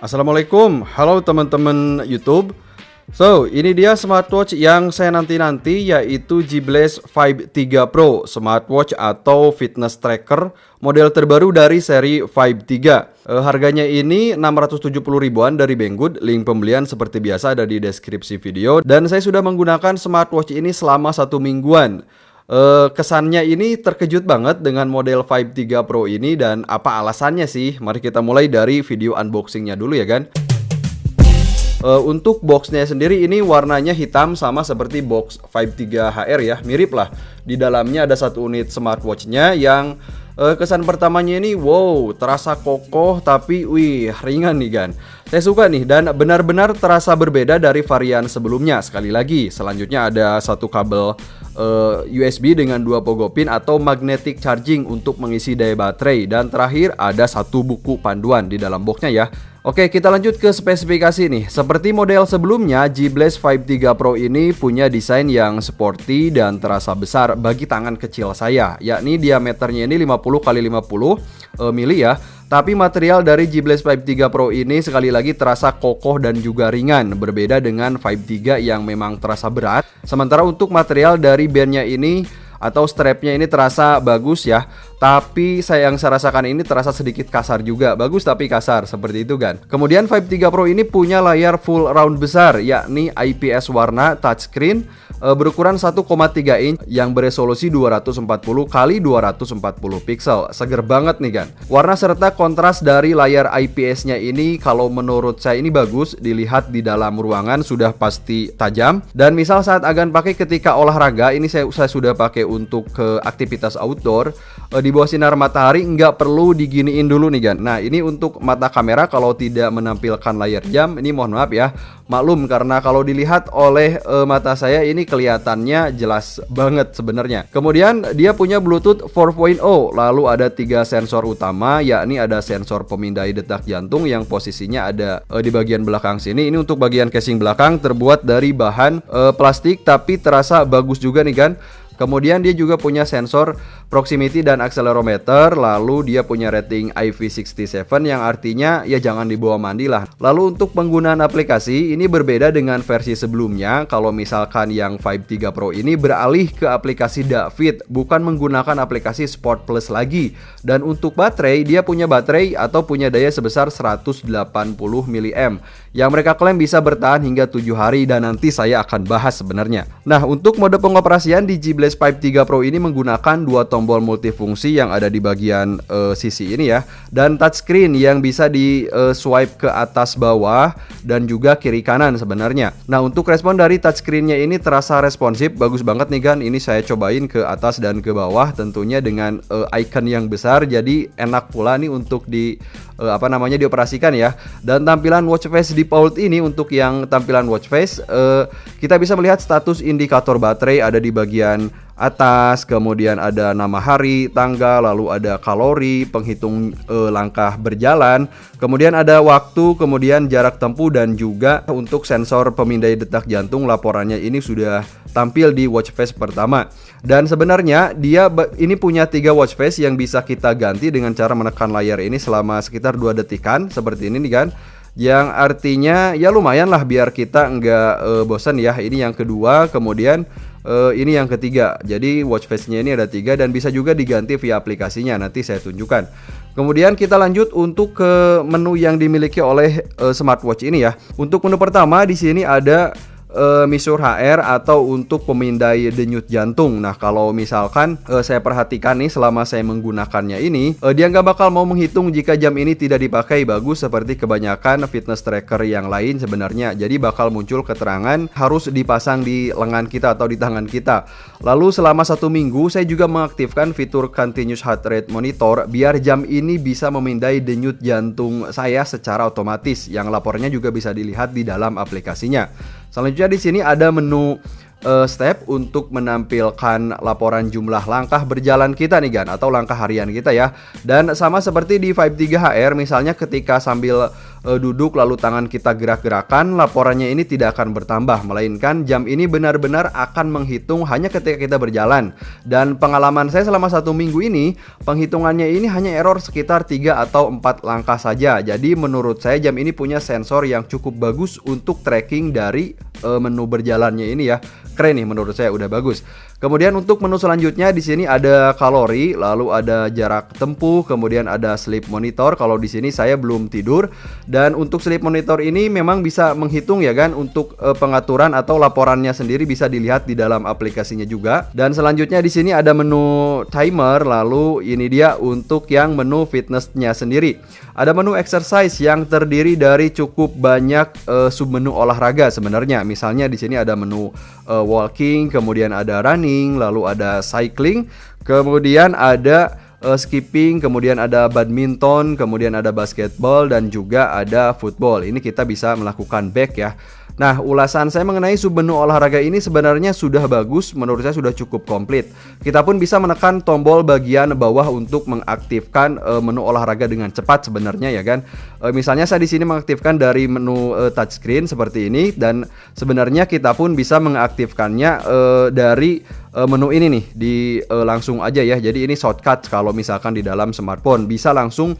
Assalamualaikum, halo teman-teman YouTube. So, ini dia smartwatch yang saya nanti-nanti, yaitu G-Blaze Vibe 3 Pro, smartwatch atau fitness tracker model terbaru dari seri Vibe 3. Harganya ini 670 ribuan dari Banggood. Link pembelian seperti biasa ada di deskripsi video. Dan saya sudah menggunakan smartwatch ini selama 1 mingguan. Kesannya ini terkejut banget dengan model Vibe 3 Pro ini. Dan apa alasannya sih? Mari kita mulai dari video unboxingnya dulu ya kan. Untuk boxnya sendiri ini warnanya hitam sama seperti box Vibe 3 HR ya, mirip lah. Di dalamnya ada satu unit smartwatchnya yang kesan pertamanya ini wow, terasa kokoh tapi wih, ringan nih kan. Saya suka nih dan benar-benar terasa berbeda dari varian sebelumnya. Sekali lagi, selanjutnya ada satu kabel USB dengan 2 pogo pin atau magnetic charging untuk mengisi daya baterai. Dan terakhir ada satu buku panduan di dalam boxnya ya. Oke, kita lanjut ke spesifikasi nih. Seperti model sebelumnya, G-Blaze Vibe 3 Pro ini punya desain yang sporty dan terasa besar bagi tangan kecil saya, yakni diameternya ini 50 x 50 mili ya. Tapi material dari G-Blaze Vibe 3 Pro ini sekali lagi terasa kokoh dan juga ringan, berbeda dengan Vibe 3 yang memang terasa berat. Sementara untuk material dari bandnya ini atau strapnya ini terasa bagus ya, tapi yang saya rasakan ini terasa sedikit kasar juga. Bagus tapi kasar, seperti itu kan. Kemudian Vibe 3 Pro ini punya layar full round besar, yakni IPS warna touchscreen berukuran 1,3 inch yang beresolusi 240 x 240 pixel. Seger banget nih kan. Warna serta kontras dari layar IPS-nya ini kalau menurut saya ini bagus. Dilihat di dalam ruangan sudah pasti tajam. Dan misal saat agan pakai ketika olahraga, ini saya sudah pakai untuk ke aktivitas outdoor, di bawah sinar matahari nggak perlu diginiin dulu nih kan. Nah, ini untuk mata kamera kalau tidak menampilkan layar jam, ini mohon maaf ya, maklum karena kalau dilihat oleh mata saya ini kelihatannya jelas banget sebenarnya. Kemudian dia punya Bluetooth 4.0, lalu ada 3 sensor utama, yakni ada sensor pemindai detak jantung yang posisinya ada di bagian belakang sini. Ini untuk bagian casing belakang terbuat dari bahan plastik tapi terasa bagus juga nih kan. Kemudian dia juga punya sensor proximity dan accelerometer. Lalu dia punya rating IP67 yang artinya ya jangan dibawa mandi lah. Lalu untuk penggunaan aplikasi ini berbeda dengan versi sebelumnya. Kalau misalkan yang Vibe 3 Pro ini beralih ke aplikasi Dafit, bukan menggunakan aplikasi Sport Plus lagi. Dan untuk baterai, dia punya baterai atau punya daya sebesar 180 mAh yang mereka klaim bisa bertahan hingga 7 hari dan nanti saya akan bahas sebenarnya. Nah, untuk mode pengoperasian di G-Blaze Vibe 3 Pro ini menggunakan 2 tombol multifungsi yang ada di bagian sisi ini ya, dan touchscreen yang bisa di swipe ke atas bawah dan juga kiri kanan sebenarnya. Nah, untuk respon dari touchscreennya ini terasa responsif, bagus banget nih kan. Ini saya cobain ke atas dan ke bawah tentunya dengan icon yang besar, jadi enak pula nih untuk dioperasikan ya. Dan tampilan watch face default ini untuk yang tampilan watch face, kita bisa melihat status indikator baterai ada di bagian atas, kemudian ada nama hari, tanggal, lalu ada kalori, penghitung langkah berjalan, kemudian ada waktu, kemudian jarak tempuh, dan juga untuk sensor pemindai detak jantung laporannya ini sudah tampil di watch face pertama. Dan sebenarnya dia ini punya 3 watch face yang bisa kita ganti dengan cara menekan layar ini selama sekitar 2 detikan seperti ini nih kan. Yang artinya ya lumayan lah biar kita nggak bosan ya. Ini yang kedua, kemudian ini yang ketiga. Jadi watch face-nya ini ada 3 dan bisa juga diganti via aplikasinya. Nanti saya tunjukkan. Kemudian kita lanjut untuk ke menu yang dimiliki oleh smartwatch ini ya. Untuk menu pertama di sini ada Measure HR atau untuk pemindai denyut jantung. Nah, kalau misalkan saya perhatikan nih selama saya menggunakannya ini, dia nggak bakal mau menghitung jika jam ini tidak dipakai. Bagus seperti kebanyakan fitness tracker yang lain sebenarnya. Jadi bakal muncul keterangan harus dipasang di lengan kita atau di tangan kita. Lalu selama 1 minggu saya juga mengaktifkan fitur continuous heart rate monitor biar jam ini bisa memindai denyut jantung saya secara otomatis, yang lapornya juga bisa dilihat di dalam aplikasinya. Selanjutnya di sini ada menu step untuk menampilkan laporan jumlah langkah berjalan kita nih Gan, atau langkah harian kita ya. Dan sama seperti di Vibe 3 HR, misalnya ketika sambil duduk lalu tangan kita gerak-gerakan, laporannya ini tidak akan bertambah, melainkan jam ini benar-benar akan menghitung hanya ketika kita berjalan. Dan pengalaman saya selama 1 minggu ini, penghitungannya ini hanya error sekitar 3 atau 4 langkah saja. Jadi menurut saya jam ini punya sensor yang cukup bagus untuk tracking dari menu berjalannya ini ya. Keren nih, menurut saya udah bagus. Kemudian untuk menu selanjutnya di sini ada kalori, lalu ada jarak tempuh, kemudian ada sleep monitor. Kalau di sini saya belum tidur. Dan untuk sleep monitor ini memang bisa menghitung ya kan, untuk pengaturan atau laporannya sendiri bisa dilihat di dalam aplikasinya juga. Dan selanjutnya di sini ada menu timer, lalu ini dia untuk yang menu fitnessnya sendiri. Ada menu exercise yang terdiri dari cukup banyak submenu olahraga sebenarnya. Misalnya di sini ada menu walking, kemudian ada running, lalu ada cycling, kemudian ada skipping, kemudian ada badminton, kemudian ada basketball, dan juga ada football. Ini kita bisa melakukan back ya. Nah, ulasan saya mengenai submenu olahraga ini sebenarnya sudah bagus, menurut saya sudah cukup komplit. Kita pun bisa menekan tombol bagian bawah untuk mengaktifkan menu olahraga dengan cepat sebenarnya ya kan. Misalnya saya di sini mengaktifkan dari menu touchscreen seperti ini, dan sebenarnya kita pun bisa mengaktifkannya dari menu ini nih di langsung aja ya. Jadi ini shortcut kalau misalkan di dalam smartphone bisa langsung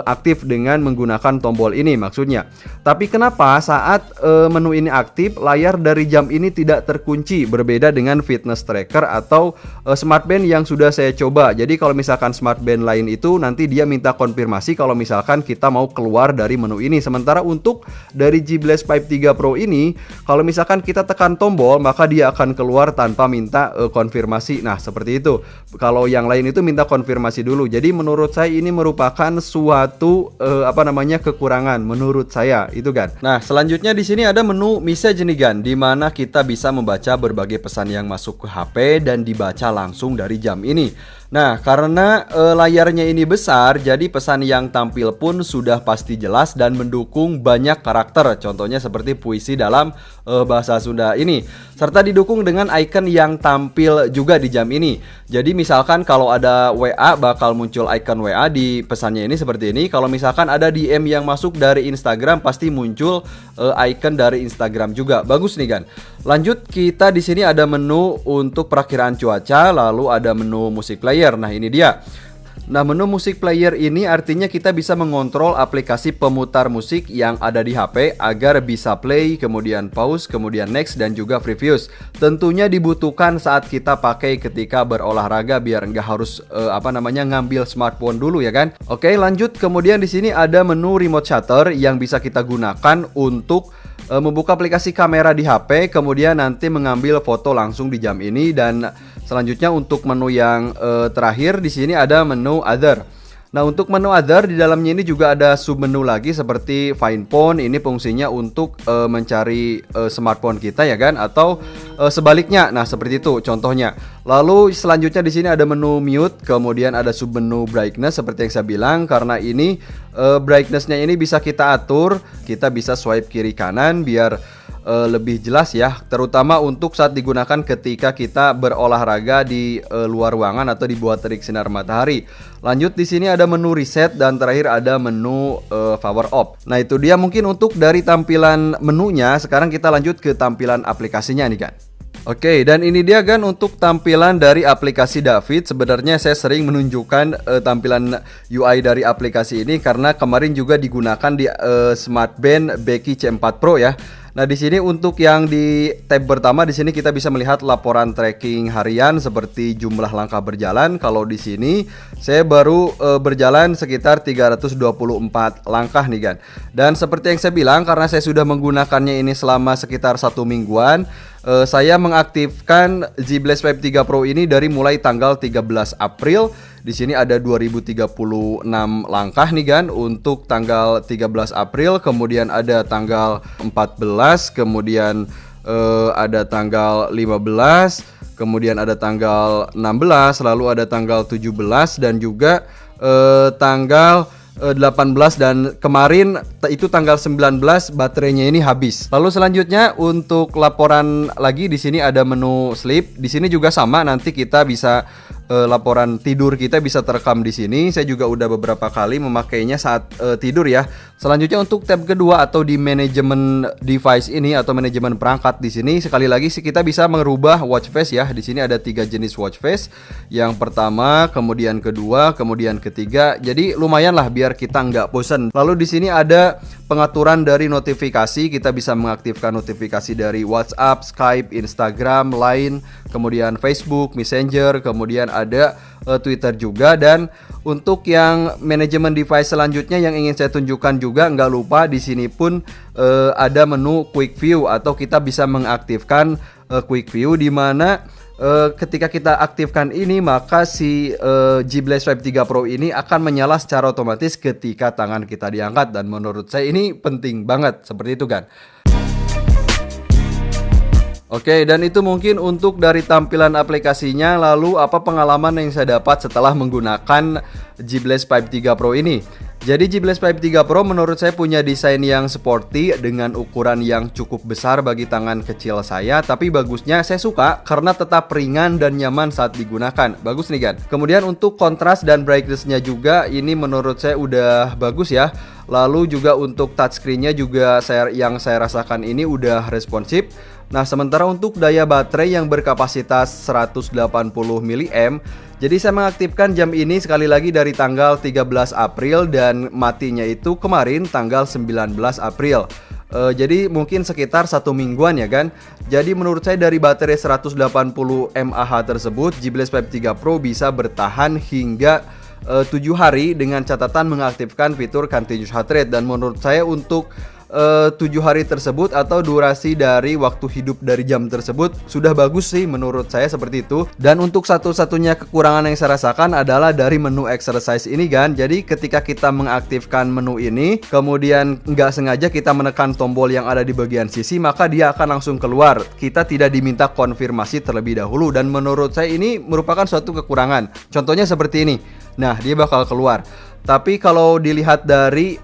aktif dengan menggunakan tombol ini maksudnya. Tapi kenapa saat menu ini aktif, layar dari jam ini tidak terkunci, berbeda dengan fitness tracker atau smartband yang sudah saya coba. Jadi kalau misalkan smartband lain itu nanti dia minta konfirmasi kalau misalkan kita mau keluar dari menu ini. Sementara untuk dari G Blaze Vibe 3 Pro ini, kalau misalkan kita tekan tombol maka dia akan keluar tanpa minta konfirmasi. Nah, seperti itu. Kalau yang lain itu minta konfirmasi dulu. Jadi menurut saya ini merupakan suatu kekurangan menurut saya itu kan. Nah, selanjutnya di sini ada menu message nih Gan, di mana kita bisa membaca berbagai pesan yang masuk ke HP dan dibaca langsung dari jam ini. Nah, karena layarnya ini besar, jadi pesan yang tampil pun sudah pasti jelas dan mendukung banyak karakter. Contohnya seperti puisi dalam bahasa Sunda ini. Serta didukung dengan icon yang tampil juga di jam ini. Jadi misalkan kalau ada WA bakal muncul icon WA di pesannya ini seperti ini. Kalau misalkan ada DM yang masuk dari Instagram pasti muncul icon dari Instagram juga. Bagus nih kan. Lanjut, kita di sini ada menu untuk perakiraan cuaca, lalu ada menu musik player. Nah, ini dia. Nah, menu musik player ini artinya kita bisa mengontrol aplikasi pemutar musik yang ada di HP agar bisa play, kemudian pause, kemudian next, dan juga previews. Tentunya dibutuhkan saat kita pakai ketika berolahraga biar nggak harus ngambil smartphone dulu ya kan. Oke, lanjut. Kemudian di sini ada menu remote shutter yang bisa kita gunakan untuk membuka aplikasi kamera di HP, kemudian nanti mengambil foto langsung di jam ini. Dan selanjutnya untuk menu yang terakhir di sini ada menu other. Nah, untuk menu other di dalamnya ini juga ada submenu lagi seperti find phone. Ini fungsinya untuk mencari smartphone kita ya kan, atau sebaliknya. Nah, seperti itu contohnya. Lalu selanjutnya di sini ada menu mute, kemudian ada submenu brightness seperti yang saya bilang. Karena ini brightnessnya ini bisa kita atur, kita bisa swipe kiri kanan biar lebih jelas ya, terutama untuk saat digunakan ketika kita berolahraga di luar ruangan atau di bawah terik sinar matahari. Lanjut, di sini ada menu reset dan terakhir ada menu power off. Nah, itu dia mungkin untuk dari tampilan menunya. Sekarang kita lanjut ke tampilan aplikasinya nih kan. Oke, dan ini dia kan untuk tampilan dari aplikasi David. Sebenarnya saya sering menunjukkan tampilan UI dari aplikasi ini karena kemarin juga digunakan di smartband Becky C4 Pro ya. Nah, di sini untuk yang di tab pertama di sini kita bisa melihat laporan tracking harian seperti jumlah langkah berjalan. Kalau di sini saya baru berjalan sekitar 324 langkah nih kan. Dan seperti yang saya bilang, karena saya sudah menggunakannya ini selama sekitar 1 mingguan, saya mengaktifkan Z Blaze Vibe 3 Pro ini dari mulai tanggal 13 April. Di sini ada 2036 langkah nih kan untuk tanggal 13 April, kemudian ada tanggal 14, kemudian ada tanggal 15, kemudian ada tanggal 16, lalu ada tanggal 17 dan juga tanggal 18 dan kemarin itu tanggal 19 baterainya ini habis. Lalu selanjutnya untuk laporan lagi di sini ada menu sleep. Di sini juga sama, nanti kita bisa laporan tidur kita bisa terekam di sini. Saya juga udah beberapa kali memakainya saat tidur ya. Selanjutnya untuk tab kedua atau di manajemen device ini atau manajemen perangkat di sini sekali lagi kita bisa merubah watch face ya. Di sini ada 3 jenis watch face. Yang pertama, kemudian kedua, kemudian ketiga. Jadi lumayan lah biar kita nggak bosan. Lalu di sini ada pengaturan dari notifikasi. Kita bisa mengaktifkan notifikasi dari WhatsApp, Skype, Instagram, Line, kemudian Facebook, Messenger, kemudian ada Twitter juga. Dan untuk yang manajemen device selanjutnya yang ingin saya tunjukkan juga, nggak lupa di sini pun ada menu Quick View atau kita bisa mengaktifkan Quick View, di mana ketika kita aktifkan ini maka si G Blaze Vibe 3 Pro ini akan menyala secara otomatis ketika tangan kita diangkat, dan menurut saya ini penting banget seperti itu kan. Oke, dan itu mungkin untuk dari tampilan aplikasinya. Lalu apa pengalaman yang saya dapat setelah menggunakan G Blaze Vibe 3 Pro ini? Jadi G Blaze Vibe 3 Pro menurut saya punya desain yang sporty dengan ukuran yang cukup besar bagi tangan kecil saya. Tapi bagusnya saya suka karena tetap ringan dan nyaman saat digunakan. Bagus nih kan. Kemudian untuk kontras dan brightness-nya juga ini menurut saya udah bagus ya. Lalu juga untuk touchscreen-nya juga yang saya rasakan ini udah responsif. Nah, sementara untuk daya baterai yang berkapasitas 180 mAh, jadi saya mengaktifkan jam ini sekali lagi dari tanggal 13 April dan matinya itu kemarin tanggal 19 April. Jadi mungkin sekitar 1 mingguan ya kan. Jadi menurut saya dari baterai 180 mAh tersebut, G Blaze Vibe 3 Pro bisa bertahan hingga 7 hari dengan catatan mengaktifkan fitur continuous heart rate. Dan menurut saya untuk 7 hari tersebut atau durasi dari waktu hidup dari jam tersebut sudah bagus sih menurut saya seperti itu. Dan untuk satu-satunya kekurangan yang saya rasakan adalah dari menu exercise ini kan. Jadi ketika kita mengaktifkan menu ini kemudian nggak sengaja kita menekan tombol yang ada di bagian sisi, maka dia akan langsung keluar. Kita tidak diminta konfirmasi terlebih dahulu, dan menurut saya ini merupakan suatu kekurangan. Contohnya seperti ini. Nah, dia bakal keluar. Tapi kalau dilihat dari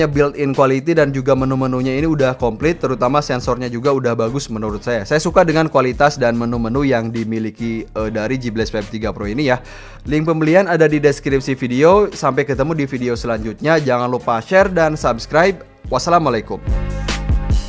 built-in quality dan juga menu-menunya ini udah komplit, terutama sensornya juga udah bagus menurut saya. Saya suka dengan kualitas dan menu-menu yang dimiliki dari G Blaze Vibe 3 Pro ini ya. Link pembelian ada di deskripsi video. Sampai ketemu di video selanjutnya. Jangan lupa share dan subscribe. Wassalamualaikum.